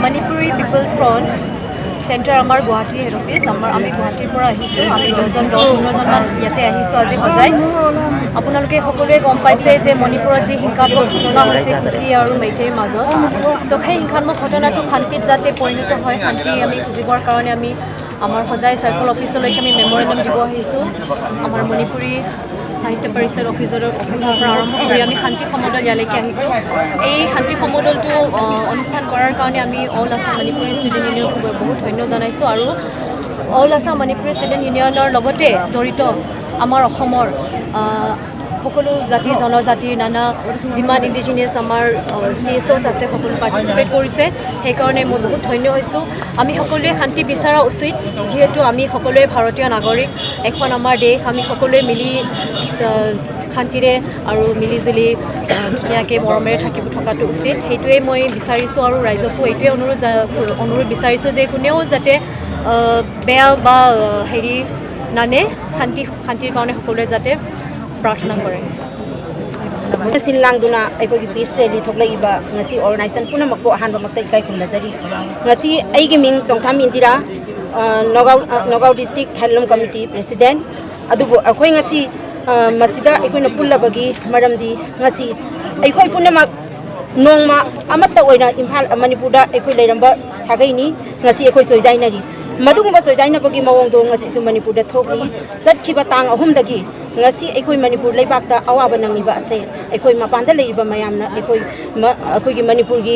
Manipuri People Front Center আমাৰ Guwahati head office আমি গুৱাহাটীৰ পৰা আহিছোঁ আমি 10-15জন মান ইয়াতে আহিছোঁ আজি সজাই আপোনালোকে সকলোৱে গম পাইছে যে মণিপুৰত যি হিংসাত্মক ঘটনা হৈছে কুকি আৰু মেইটেইৰ মাজত তো সেই হিংসাত্মক ঘটনাটো শান্তিত যাতে পৰিণত হয় শান্তি আমি খুজিবৰ কাৰণে আমি আমাৰ সজাই চাৰ্কল অফিচলৈকে আমি মেমৰেণ্ডাম দিব আহিছোঁ আমাৰ মণিপুৰী সাহিত্য পৰিষদ অফিচৰ পৰা আৰম্ভ কৰি আমি শান্তি সমদল ইয়ালৈকে আহিছোঁ এই শান্তি সমদলটো অনুষ্ঠান কৰাৰ কাৰণে আমি অল আছাম মণিপুৰী ষ্টুডেণ্ট ইউনিয়নক বহুত ধন্যবাদ জনাইছোঁ আৰু অল আছাম মণিপুৰী ষ্টুডেণ্ট ইউনিয়নৰ লগতে জড়িত আমাৰ অসমৰ সকলো জাতি জনজাতিৰ নানা যিমান ইণ্ডিজিনিয়াছ আমাৰ CSOs আছে সকলো পাৰ্টিচিপেট কৰিছে সেইকাৰণে মই বহুত ধন্য হৈছোঁ আমি সকলোৱে শান্তি বিচৰা উচিত যিহেতু আমি সকলোৱে ভাৰতীয় নাগৰিক এখন আমাৰ দেশ আমি সকলোৱে মিলি শান্তিৰে আৰু মিলিজুলি ধুনীয়াকৈ মৰমেৰে থকাটো উচিত সেইটোৱেই মই বিচাৰিছোঁ আৰু ৰাইজকো এইটোৱে অনুৰোধ বিচাৰিছোঁ যে কোনেও যাতে বেয়া বা হেৰি নানে শান্তিৰ কাৰণে সকলোৱে যাতে प्रार्थना करें सिनलांगदुना अखोगी पीस रैली थोकलाइबा ngasi organization punamako ahanba maktai kai khulajari ngasi aigi ming chongtham indira nogau district handloom committee president adubu akhoi ngasi masida akoina pullabagi maramdi ngasi akhoi punamak nongma amatta oina imphal manipurda akhoi leiramba sagaini ngasi akhoi choijainari madugumba choijainabagi mawongdo ngasi chu manipurda thokli chatkiba tang ahumdagi ngasi akhoi manipur leibakta awaba nangiba ase akhoi mapanda leiriba mayamna akhoi manipur gi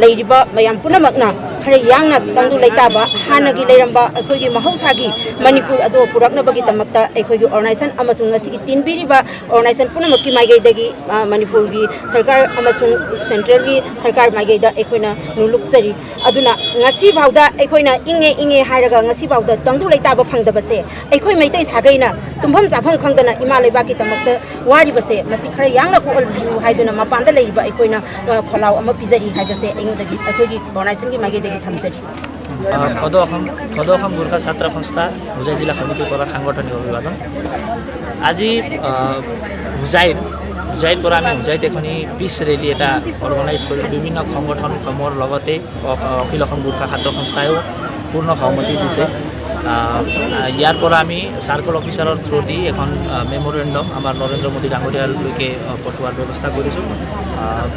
leiriba mayam punamakna khare yangna tangdu leitaba hanagi leiramba akhoi mahausa gi manipur ado purakna bagi tamakta akhoi gi organization amasung ngasi gi tinbiriba organization punamakki maigai dagi manipur gi sarkar amasung central gi sarkar maigai da akhoi na nuluksari aduna ngasi bauda akhoi na inge hairaga ngasi bauda tangdu leitaba phangdaba se akhoi maitai sagaina tumpham chafam khangdana इमाले बाकी तमक्ता वारी बसे मसी खरे यांगना को हाइदुना मपांदा लेइबा एकोइना फलाव अमा पिजरी हाइबसे एंगदगी अखोगी organisation की मागेदगी थमजरी खदोखम गोर्खा छात्र संस्था हुजाइ जिल्ला समिति পৰা সাংগঠনিক অভিবাদন আজি হুজাইৰ পৰা আমি হুজাইত এখনি পিছ ৰেলী এটা অৰ্গেনাইজ কৰি বিভিন্ন সংগঠন সমূহৰ লগতে অখিল অসম গোৰ্খা ছাত্ৰ সংস্থায়ো পূৰ্ণ সহমতি দিছে ইয়াৰ পৰা আমি চাৰ্কল অফিচাৰৰ থ্ৰু দি এখন মেমৰেণ্ডাম আমাৰ নৰেন্দ্ৰ মোদী ডাঙৰীয়ালৈকে পঠোৱাৰ ব্যৱস্থা কৰিছোঁ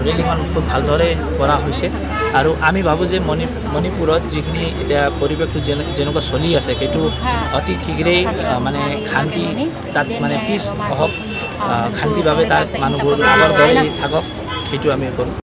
ৰেলীখন খুব ভালদৰে কৰা হৈছে আৰু আমি ভাবোঁ যে মণিপুৰত যিখিনি এতিয়া পৰিৱেশটো যেনেকুৱা চলি আছে সেইটো অতি শীঘ্ৰেই মানে শান্তি তাত মানে পিছ হওক শান্তিভাৱে তাত মানুহবোৰ আগৰ দৰে থাকক সেইটো আমি কৰোঁ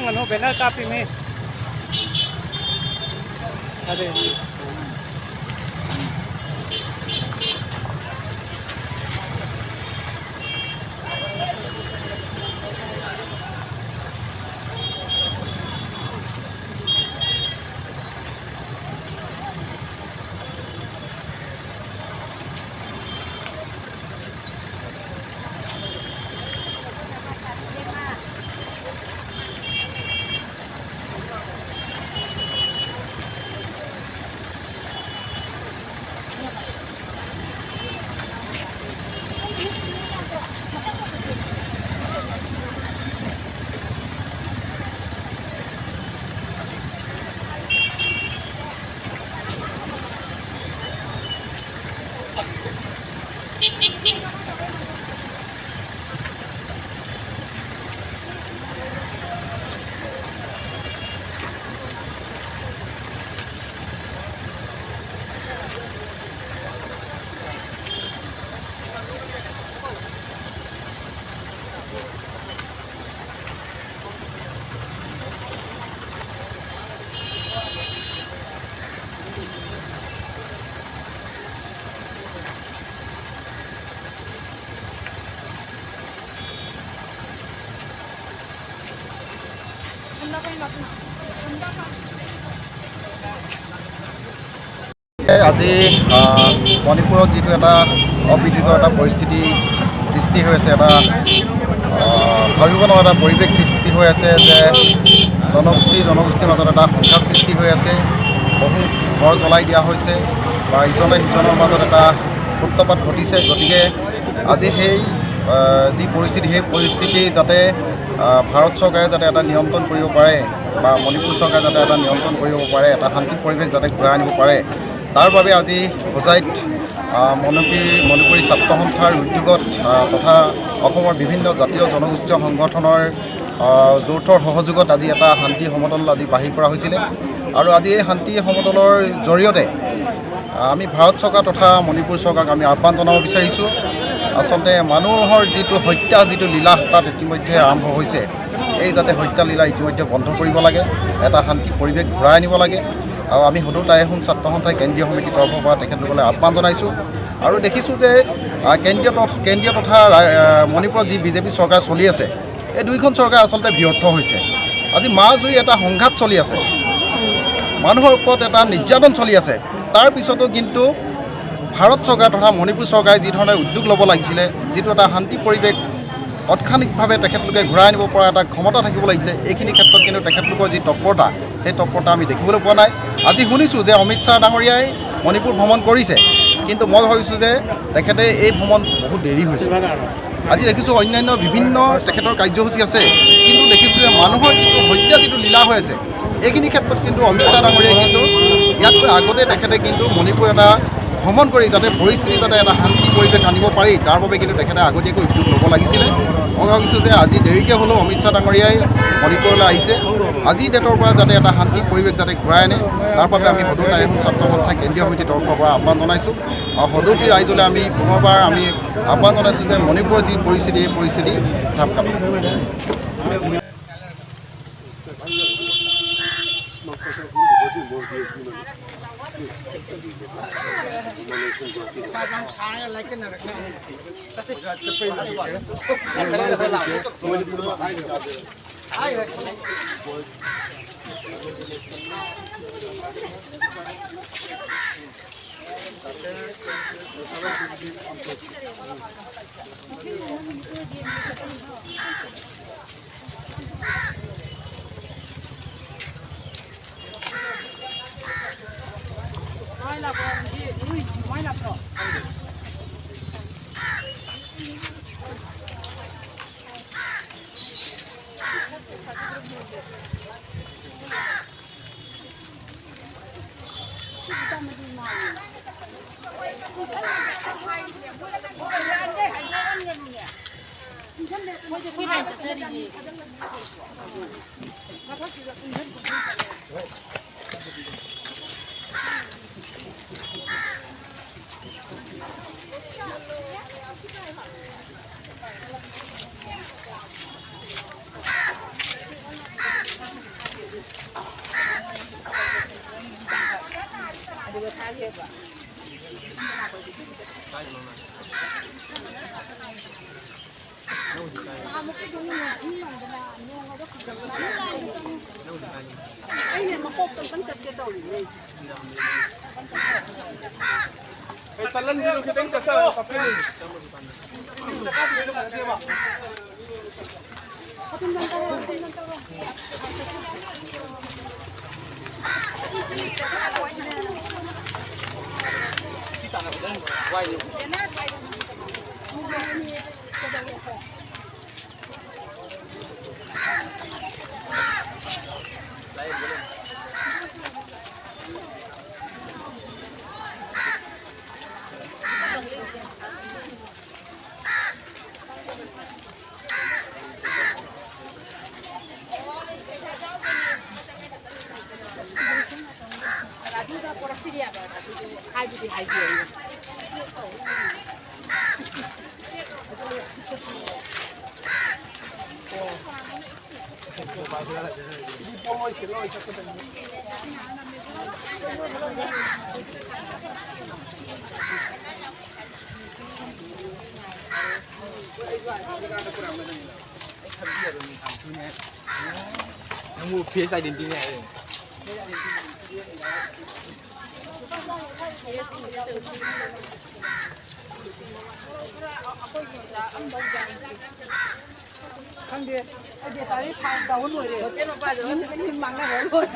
Ano benar tapi me. Ada. আজি মণিপুৰত যিটো এটা অবিদিত এটা পৰিস্থিতি সৃষ্টি হৈ আছে, এটা ভাবিব নোৱাৰা এটা পৰিৱেশ সৃষ্টি হৈ আছে যে জনগোষ্ঠীৰ মাজত এটা সংঘাত সৃষ্টি হৈ আছে। বহু ঘৰ জ্বলাই দিয়া হৈছে বা ইজনে সিজনৰ মাজত এটা সূত্ৰপাত ঘটিছে। গতিকে আজি সেই যি পৰিস্থিতি, সেই পৰিস্থিতি যাতে ভাৰত চৰকাৰে যাতে এটা নিয়ন্ত্ৰণ কৰিব পাৰে বা মণিপুৰ চৰকাৰে যাতে এটা নিয়ন্ত্ৰণ কৰিব পাৰে, এটা শান্তি পৰিৱেশ যাতে ঘূৰাই আনিব পাৰে, তাৰ বাবে আজি হোজাইত মণিপুৰী ছাত্ৰ সন্থাৰ উদ্যোগত তথা অসমৰ বিভিন্ন জাতীয় জনগোষ্ঠীয় সংগঠনৰ যৌথ সহযোগত আজি এটা শান্তি সমদল আজি বাহিৰ কৰা হৈছিলে। আৰু আজি এই শান্তি সমদলৰ জৰিয়তে আমি ভাৰত চৰকাৰ তথা মণিপুৰ চৰকাৰক আমি আহ্বান জনাব বিচাৰিছোঁ। আচলতে মানুহৰ যিটো হত্যা, যিটো লীলা তাত ইতিমধ্যে আৰম্ভ হৈছে, এই যাতে হত্যা লীলা ইতিমধ্যে বন্ধ কৰিব লাগে, এটা শান্তি পৰিৱেশ ঘূৰাই আনিব লাগে। আৰু আমি সদৌ তাইহোম ছাত্ৰ সন্থাই কেন্দ্ৰীয় সমিতিৰ তৰফৰ পৰা তেখেতলোকলৈ আহ্বান জনাইছোঁ। আৰু দেখিছোঁ যে কেন্দ্ৰীয় তথা মণিপুৰত যি বিজেপি চৰকাৰ চলি আছে, এই দুইখন চৰকাৰ আচলতে ব্যৰ্থ হৈছে। আজি মাজুৰি এটা সংঘাত চলি আছে, মানুহৰ ওপৰত এটা নিৰ্যাতন চলি আছে। তাৰ পিছতো কিন্তু ভাৰত চৰকাৰ তথা মণিপুৰ চৰকাৰে যি ধৰণে উদ্যোগ ল'ব লাগিছিলে, যিটো এটা শান্তি পৰিৱেশ তাৎক্ষণিকভাৱে তেখেতলোকে ঘূৰাই আনিব পৰা এটা ক্ষমতা থাকিব লাগিছিলে, এইখিনি ক্ষেত্ৰত কিন্তু তেখেতলোকৰ যি তৎপৰতা, সেই তৎপৰতা আমি দেখিবলৈ পোৱা নাই। আজি শুনিছোঁ যে অমিত শ্বাহ ডাঙৰীয়াই মণিপুৰ ভ্ৰমণ কৰিছে, কিন্তু মই ভাবিছোঁ যে তেখেতে এই ভ্ৰমণ বহুত দেৰি হৈছে। আজি দেখিছোঁ অন্যান্য বিভিন্ন তেখেতৰ কাৰ্যসূচী আছে, কিন্তু দেখিছোঁ যে মানুহৰ যিটো হত্যা, যিটো লীলা হৈ আছে, এইখিনি ক্ষেত্ৰত কিন্তু অমিত শ্বাহ ডাঙৰীয়াই কিন্তু ইয়াতকৈ আগতে তেখেতে কিন্তু মণিপুৰ এটা ভ্ৰমণ কৰি যাতে পৰিস্থিতি যাতে এটা শান্তি পৰিৱেশ আনিব পাৰি, তাৰ বাবে কিন্তু তেখেতে আগতীয়াকৈ উদ্যোগ ল'ব লাগিছিলে। মই ভাবিছোঁ যে আজি দেৰিকৈ হ'লেও অমিত শ্বাহ ডাঙৰীয়াই মণিপুৰলৈ আহিছে, আজিৰ ডেটৰ পৰা যাতে এটা শান্তি পৰিৱেশ যাতে ঘূৰাই আনে, তাৰ বাবে আমি সদৌ তাইহোম ছাত্ৰ সন্থা কেন্দ্ৰীয় সমিতিৰ তৰফৰ পৰা আহ্বান জনাইছোঁ। আৰু সদৌতি ৰাইজলৈ আমি পুনৰবাৰ আমি আহ্বান জনাইছোঁ যে মণিপুৰৰ যি পৰিস্থিতি, এই পৰিস্থিতি ঢাপ কাটক। Ngu phía sai đến tí này. 근데 이제 다리 다 나온 거예요. 어때로 빠져? 선생님 망가 버려.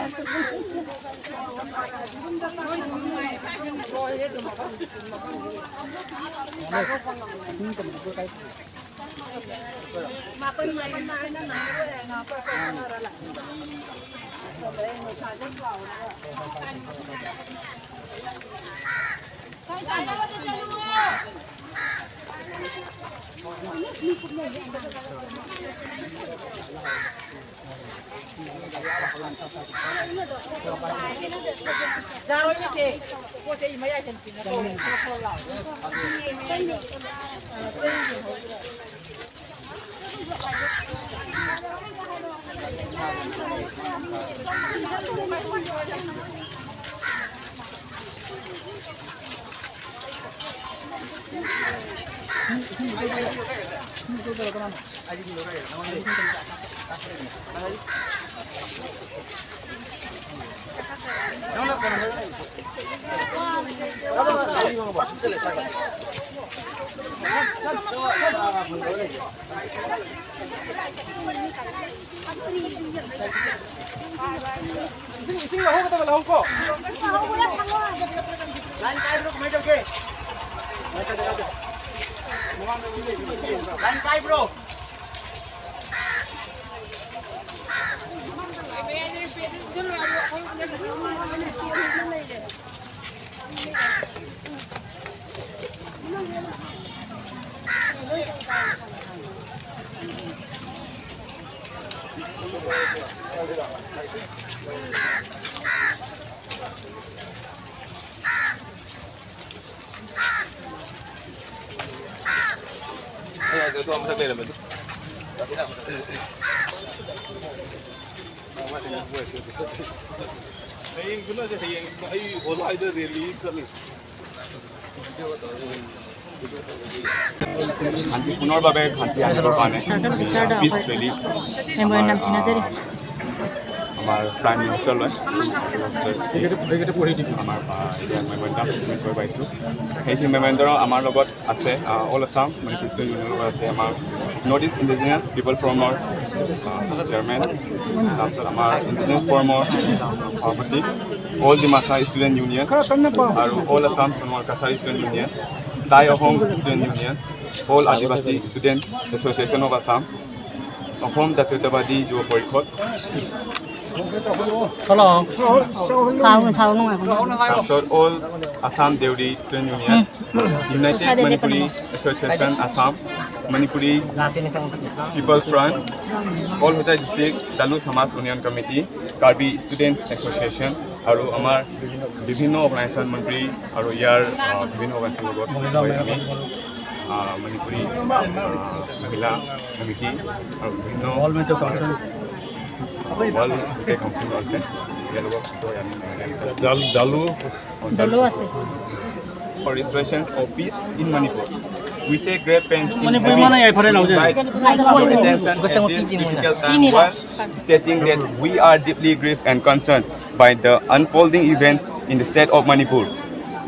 পুনৰবাবে শান্তি আনিবৰ কাৰণে বিচাৰ পিছ ৰেলী নাম চিনাজাৰী আমাৰ প্ৰাইম মিনিষ্টাৰলৈ আমাৰ এতিয়া মেমেণ্টাৰ প্ৰেজেণ্ট কৰিব পাৰিছোঁ। সেই মেমেণ্টাৰ আমাৰ লগত আছে অল আছাম মণিপুৰ ষ্টেট ইউনিয়নৰ লগত আছে আমাৰ নৰ্থ ইষ্ট ইণ্ডিজিনিয়াছ পিপল ফ্ৰমৰ চেয়াৰমেন, তাৰপিছত আমাৰ ইণ্ডিজিনিয়াছ ফৰ্মৰ সভাপতি, অল ডিমাছা ষ্টুডেণ্ট ইউনিয়ন আৰু all Assam Sonowal Kachari student union, Tai Asom student union, all Adivasi student association of Assam, Asom Jatiyatabadi Yuva Parishad, তাৰপিছত all Assam Deori student union, united Manipuri association Assam, Manipuri people front, all Hojai district Dalu Samaj Unnayan committee, Karbi student association আৰু আমাৰ বিভিন্ন অৰ্গেনাইজেশ্যন মন্ত্ৰী আৰু ইয়াৰ বিভিন্ন অৰ্গেনাইজেশ্যনৰ লগত আমি মণিপুৰী মহিলা সমিতি আৰু বিভিন্ন গোটেই কাউন্সিল আছে ইয়াৰ লগত ডালু আছে for restorations of peace in Manipur. We take great pains in attention at this difficult time while stating that we are deeply grieved and concerned by the unfolding events in the state of Manipur.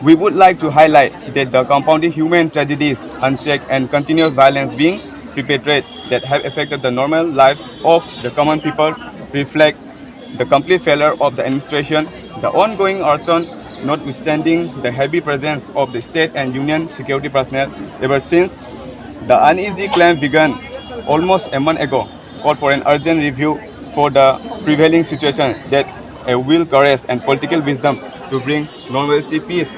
We would like to highlight that the compounding human tragedies, unchecked and continuous violence being perpetrated that have affected the normal lives of the common people reflect the complete failure of the administration, the ongoing arson, notwithstanding the heavy presence of the state and union security personnel ever since the uneasy claim began almost a month ago, called for an urgent review for the prevailing situation that a will, courage and political wisdom to bring normalcy, peace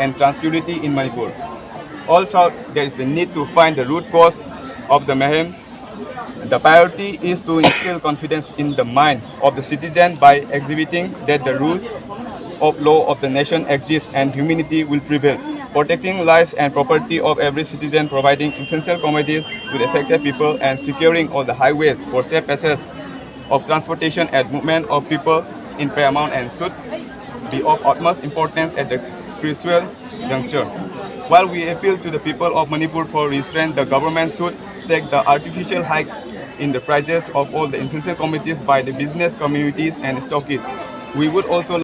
and tranquility in Manipur. Also, there is a need to find the root cause of the mayhem. The priority is to instill confidence in the mind of the citizen by exhibiting that the rules of law of the nation exist and humanity will prevail, protecting lives and property of every citizen, providing essential commodities to the affected people and securing all the highways for safe access of transportation and movement of people in paramount and should be of utmost importance at the crucial juncture. While we appeal to the people of Manipur for restraint, the government should check the artificial hike in the prices of all the essential commodities by the business communities and stockists. We would also